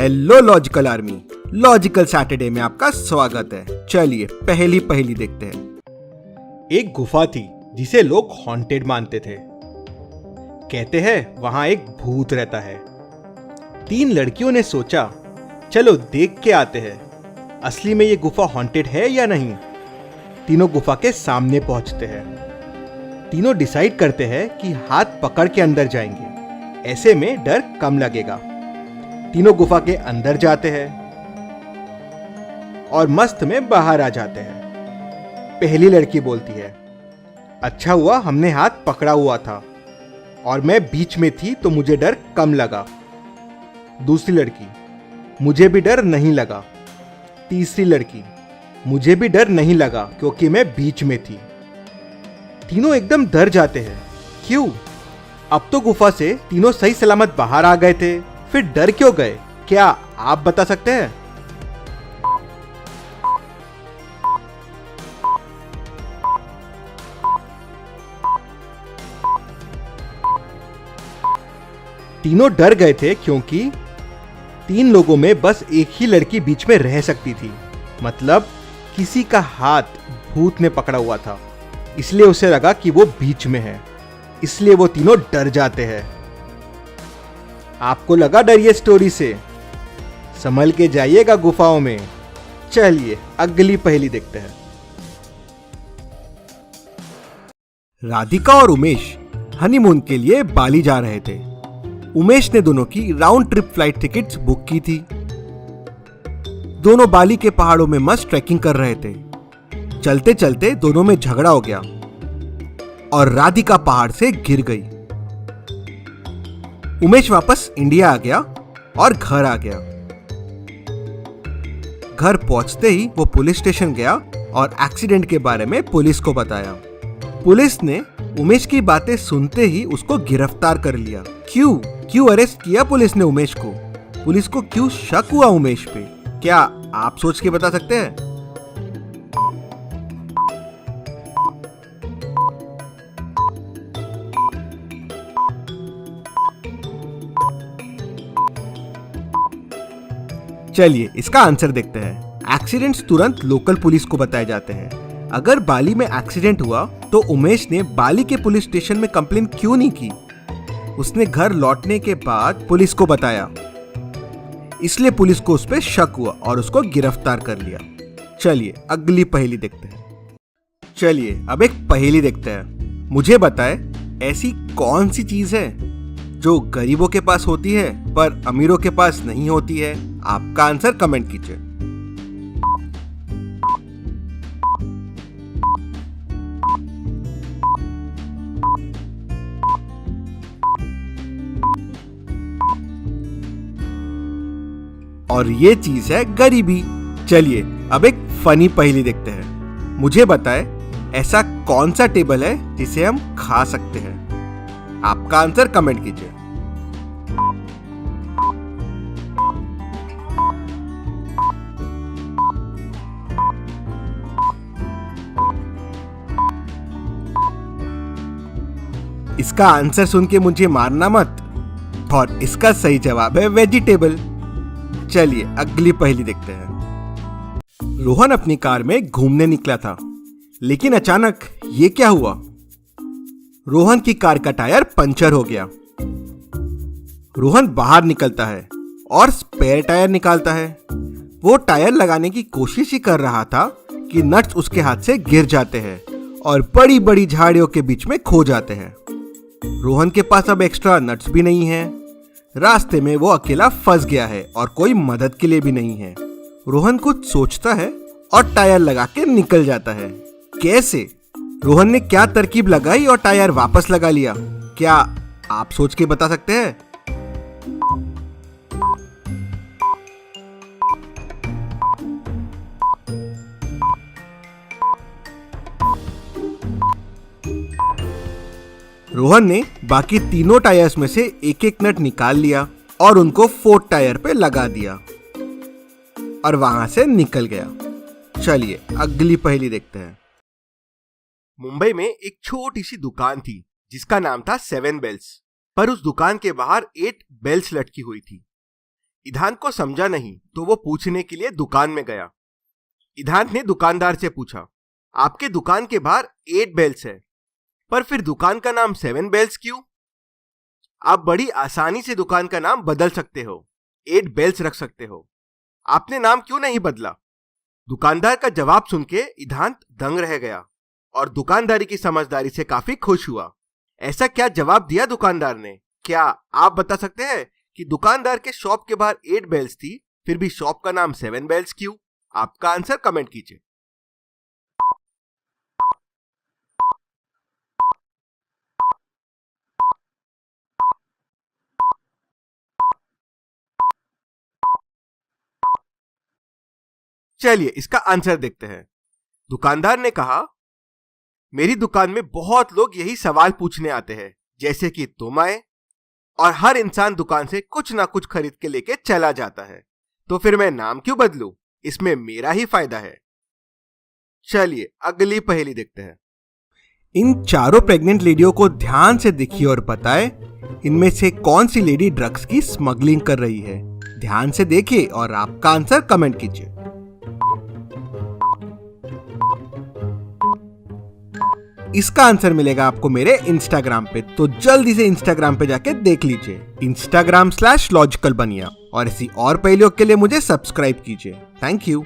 Hello logical army, logical Saturday में आपका स्वागत है। चलिए पहली पहली देखते हैं। एक गुफा थी जिसे लोग हॉन्टेड मानते थे। कहते हैं वहां एक भूत रहता है। 3 लड़कियों ने सोचा चलो देख के आते हैं असली में ये गुफा हॉन्टेड है या नहीं। तीनों गुफा के सामने पहुंचते हैं। तीनों डिसाइड करते हैं कि हाथ पकड़ के अंदर जाएंगे, ऐसे में डर कम लगेगा। तीनों गुफा के अंदर जाते हैं और मस्त में बाहर आ जाते हैं। पहली लड़की बोलती है, अच्छा हुआ हमने हाथ पकड़ा हुआ था और मैं बीच में थी तो मुझे डर कम लगा। दूसरी लड़की, मुझे भी डर नहीं लगा। तीसरी लड़की, मुझे भी डर नहीं लगा क्योंकि मैं बीच में थी। तीनों एकदम डर जाते हैं। क्यों? अब तो गुफा से तीनों सही सलामत बाहर आ गए थे, फिर डर क्यों गए? क्या आप बता सकते हैं? तीनों डर गए थे क्योंकि 3 लोगों में बस एक ही लड़की बीच में रह सकती थी। मतलब किसी का हाथ भूत ने पकड़ा हुआ था, इसलिए उसे लगा कि वो बीच में है, इसलिए वो तीनों डर जाते हैं। आपको लगा डर ये स्टोरी से? संभल के जाइएगा गुफाओं में। चलिए अगली पहेली देखते हैं। राधिका और उमेश हनीमून के लिए बाली जा रहे थे। उमेश ने दोनों की round trip flight tickets book की थी। दोनों बाली के पहाड़ों में मस्त ट्रैकिंग कर रहे थे। चलते चलते दोनों में झगड़ा हो गया और राधिका पहाड़ से गिर गई। उमेश वापस इंडिया आ गया और घर आ गया। घर पहुंचते ही वो पुलिस स्टेशन गया और एक्सीडेंट के बारे में पुलिस को बताया। पुलिस ने उमेश की बातें सुनते ही उसको गिरफ्तार कर लिया। क्यों अरेस्ट किया पुलिस ने उमेश को? पुलिस को क्यों शक हुआ उमेश पे? क्या आप सोच के बता सकते हैं? चलिए इसका आंसर देखते हैं। एक्सीडेंट्स तुरंत लोकल पुलिस को बताए जाते हैं। अगर बाली में एक्सीडेंट हुआ तो उमेश ने बाली के पुलिस स्टेशन में कंप्लेन क्यों नहीं की? उसने घर लौटने के बाद पुलिस को बताया, इसलिए पुलिस को उस पर शक हुआ और उसको गिरफ्तार कर लिया। चलिए अगली पहेली देखते हैं। चलिए अब एक पहेली देखते हैं। मुझे बताएं, ऐसी कौन सी चीज है जो गरीबों के पास होती है पर अमीरों के पास नहीं होती है? आपका आंसर कमेंट कीजिए। और ये चीज है गरीबी। चलिए अब एक फनी पहेली देखते हैं। मुझे बताएं, ऐसा कौन सा टेबल है जिसे हम खा सकते हैं? आपका आंसर कमेंट कीजिए। इसका आंसर सुन के मुझे मारना मत। और इसका सही जवाब है वेजिटेबल। चलिए अगली पहेली देखते हैं। रोहन अपनी कार में घूमने निकला था, लेकिन अचानक ये क्या हुआ? रोहन की कार का टायर पंचर हो गया। रोहन बाहर निकलता है और स्पेयर टायर निकालता है। वो टायर लगाने की कोशिश ही कर रहा था कि नट्स उसके हाथ से गिर जाते हैं और बड़ी बड़ी झाड़ियों के बीच में खो जाते हैं। रोहन के पास अब एक्स्ट्रा नट्स भी नहीं है। रास्ते में वो अकेला फंस गया है और कोई मदद के लिए भी नहीं है। रोहन कुछ सोचता है और टायर लगा के निकल जाता है। कैसे? रोहन ने क्या तरकीब लगाई और टायर वापस लगा लिया? क्या आप सोच के बता सकते हैं? रोहन ने बाकी तीनों टायर्स में से एक एक नट निकाल लिया और उनको 4th टायर पे लगा दिया और वहां से निकल गया। चलिए अगली पहेली देखते हैं। मुंबई में एक छोटी सी दुकान थी जिसका नाम था 7 बेल्स। पर उस दुकान के बाहर 8 बेल्स लटकी हुई थी। इधान को समझा नहीं तो वो पूछने के लिए दुकान में गया। इधान ने दुकानदार से पूछा, आपके दुकान के बाहर 8 बेल्स है, पर फिर दुकान का नाम 7 बेल्स क्यों? आप बड़ी आसानी से दुकान का नाम बदल सकते हो, 8 बेल्स रख सकते हो। आपने नाम क्यों नहीं बदला? दुकानदार का जवाब सुन के इधान दंग रह गया और दुकानदारी की समझदारी से काफी खुश हुआ। ऐसा क्या जवाब दिया दुकानदार ने? क्या आप बता सकते हैं कि दुकानदार के शॉप के बाहर 8 बेल्स थी, फिर भी शॉप का नाम 7 बेल्स क्यों? आपका आंसर कमेंट कीजिए। चलिए इसका आंसर देखते हैं। दुकानदार ने कहा, मेरी दुकान में बहुत लोग यही सवाल पूछने आते हैं, जैसे कि तुम आए, और हर इंसान दुकान से कुछ ना कुछ खरीद के लेके चला जाता है, तो फिर मैं नाम क्यों बदलूं? इसमें मेरा ही फायदा है। चलिए अगली पहेली देखते हैं। इन चारों प्रेग्नेंट लेडियों को ध्यान से देखिए और बताएं, इनमें से कौन सी लेडी ड्रग्स की स्मगलिंग कर रही है। ध्यान से देखिए और आपका आंसर कमेंट कीजिए। इसका आंसर मिलेगा आपको मेरे इंस्टाग्राम पे, तो जल्दी से इंस्टाग्राम पे जाके देख लीजिए, Instagram/LogicalBania। और ऐसी और पहेलियों के लिए मुझे सब्सक्राइब कीजिए। Thank you.